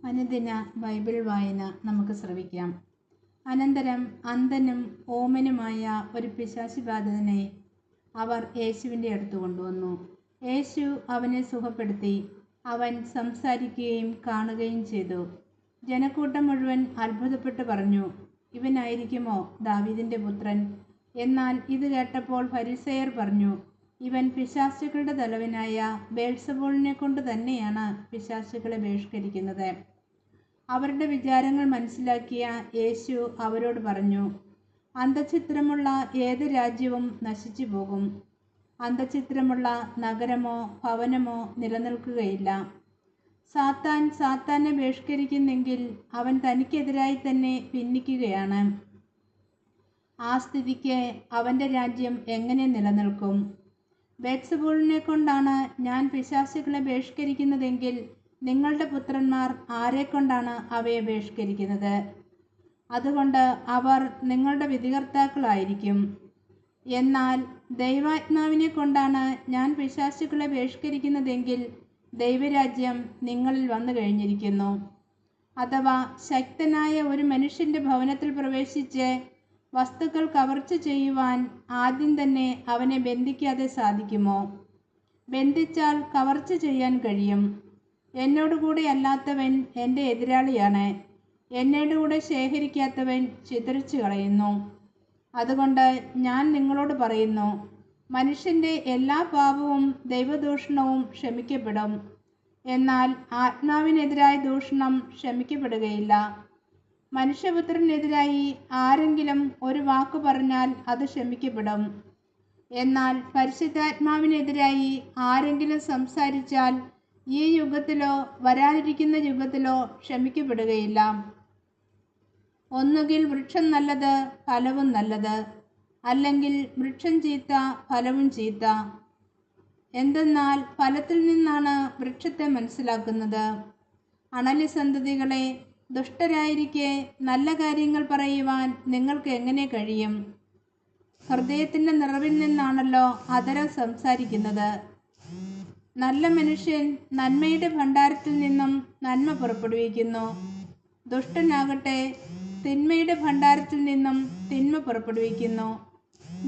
അനുദിന ബൈബിൾ വായന നമുക്ക് ശ്രവിക്കാം. അനന്തരം അന്ധനും ഓമനുമായ ഒരു പിശാചുബാധിതനെ അവർ യേശുവിൻ്റെ അടുത്ത് കൊണ്ടുവന്നു. യേശു അവനെ സുഖപ്പെടുത്തി. അവൻ സംസാരിക്കുകയും കാണുകയും ചെയ്തു. ജനക്കൂട്ടം മുഴുവൻ അത്ഭുതപ്പെട്ട് പറഞ്ഞു, ഇവനായിരിക്കുമോ ദാവീദിൻ്റെ പുത്രൻ? എന്നാൽ ഇത് കേട്ടപ്പോൾ ഫരിസേയർ പറഞ്ഞു, ഇവൻ പിശാചുക്കളുടെ തലവനായ ബേൽസബൂളിനെ കൊണ്ട് തന്നെയാണ് പിശാചുക്കളെ ബഹിഷ്കരിക്കുന്നത്. അവരുടെ വിചാരങ്ങൾ മനസ്സിലാക്കിയ യേശു അവരോട് പറഞ്ഞു, അന്തഃഛിദ്രമുള്ള ഏത് രാജ്യവും നശിച്ചു പോകും. അന്തഃഛിദ്രമുള്ള നഗരമോ ഭവനമോ നിലനിൽക്കുകയില്ല. സാത്താൻ സാത്താനെ ബഹിഷ്കരിക്കുന്നെങ്കിൽ അവൻ തനിക്കെതിരായി തന്നെ ഭിന്നിക്കുകയാണ്. ആ സ്ഥിതിക്ക് അവൻ്റെ രാജ്യം എങ്ങനെ നിലനിൽക്കും? ബേൽസബൂളിനെ കൊണ്ടാണ് ഞാൻ പിശാചുക്കളെ ബഹിഷ്കരിക്കുന്നതെങ്കിൽ നിങ്ങളുടെ പുത്രന്മാർ ആരെക്കൊണ്ടാണ് അവയെ ബഹിഷ്കരിക്കുന്നത്? അതുകൊണ്ട് അവർ നിങ്ങളുടെ വിധികർത്താക്കളായിരിക്കും. എന്നാൽ ദൈവാത്മാവിനെ കൊണ്ടാണ് ഞാൻ പിശാചുക്കളെ ബഹിഷ്കരിക്കുന്നതെങ്കിൽ ദൈവരാജ്യം നിങ്ങളിൽ വന്നു കഴിഞ്ഞിരിക്കുന്നു. അഥവാ ശക്തനായ ഒരു മനുഷ്യൻ്റെ ഭവനത്തിൽ പ്രവേശിച്ച് വസ്തുക്കൾ കവർച്ച ചെയ്യുവാൻ ആദ്യം തന്നെ അവനെ ബന്ധിക്കാതെ സാധിക്കുമോ? ബന്ധിച്ചാൽ കവർച്ച ചെയ്യാൻ കഴിയും. എന്നോടുകൂടെ അല്ലാത്തവൻ എൻ്റെ എതിരാളിയാണ്. എന്നോടുകൂടെ ശേഖരിക്കാത്തവൻ ചിതറിച്ചു കളയുന്നു. അതുകൊണ്ട് ഞാൻ നിങ്ങളോട് പറയുന്നു, മനുഷ്യൻ്റെ എല്ലാ പാപവും ദൈവദൂഷണവും ക്ഷമിക്കപ്പെടും. എന്നാൽ ആത്മാവിനെതിരായ ദൂഷണം ക്ഷമിക്കപ്പെടുകയില്ല. മനുഷ്യപുത്രനെതിരായി ആരെങ്കിലും ഒരു വാക്ക് പറഞ്ഞാൽ അത് ക്ഷമിക്കപ്പെടും. എന്നാൽ പരിശുദ്ധാത്മാവിനെതിരായി ആരെങ്കിലും സംസാരിച്ചാൽ ഈ യുഗത്തിലോ വരാനിരിക്കുന്ന യുഗത്തിലോ ക്ഷമിക്കപ്പെടുകയില്ല. ഒന്നുകിൽ വൃക്ഷം നല്ലത്, ഫലവും നല്ലത്, അല്ലെങ്കിൽ വൃക്ഷം ചീത്ത, ഫലവും ചീത്ത. എന്തെന്നാൽ ഫലത്തിൽ നിന്നാണ് വൃക്ഷത്തെ മനസ്സിലാക്കുന്നത്. അണലി സന്തതികളെ, ദുഷ്ടരായിരിക്കെ നല്ല കാര്യങ്ങൾ പറയുവാൻ നിങ്ങൾക്ക് എങ്ങനെ കഴിയും? ഹൃദയത്തിൻ്റെ നിറവിൽ നിന്നാണല്ലോ അധരം സംസാരിക്കുന്നത്. നല്ല മനുഷ്യൻ നന്മയുടെ ഭണ്ഡാരത്തിൽ നിന്നും നന്മ പുറപ്പെടുവിക്കുന്നു. ദുഷ്ടനാകട്ടെ തിന്മയുടെ ഭണ്ഡാരത്തിൽ നിന്നും തിന്മ പുറപ്പെടുവിക്കുന്നു.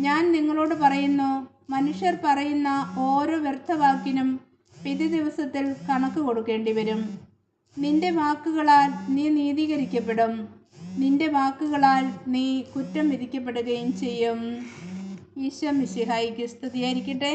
ഞാൻ നിങ്ങളോട് പറയുന്നു, മനുഷ്യർ പറയുന്ന ഓരോ വ്യർത്ഥവാക്കിനും പിതൃ ദിവസത്തിൽ കണക്ക് കൊടുക്കേണ്ടി വരും. നിന്റെ വാക്കുകളാൽ നീ നീതീകരിക്കപ്പെടും, നിന്റെ വാക്കുകളാൽ നീ കുറ്റം വിധിക്കപ്പെടുകയും ചെയ്യും. ഈശോ മിശിഹായിക്ക് സ്തുതിയായിരിക്കട്ടെ.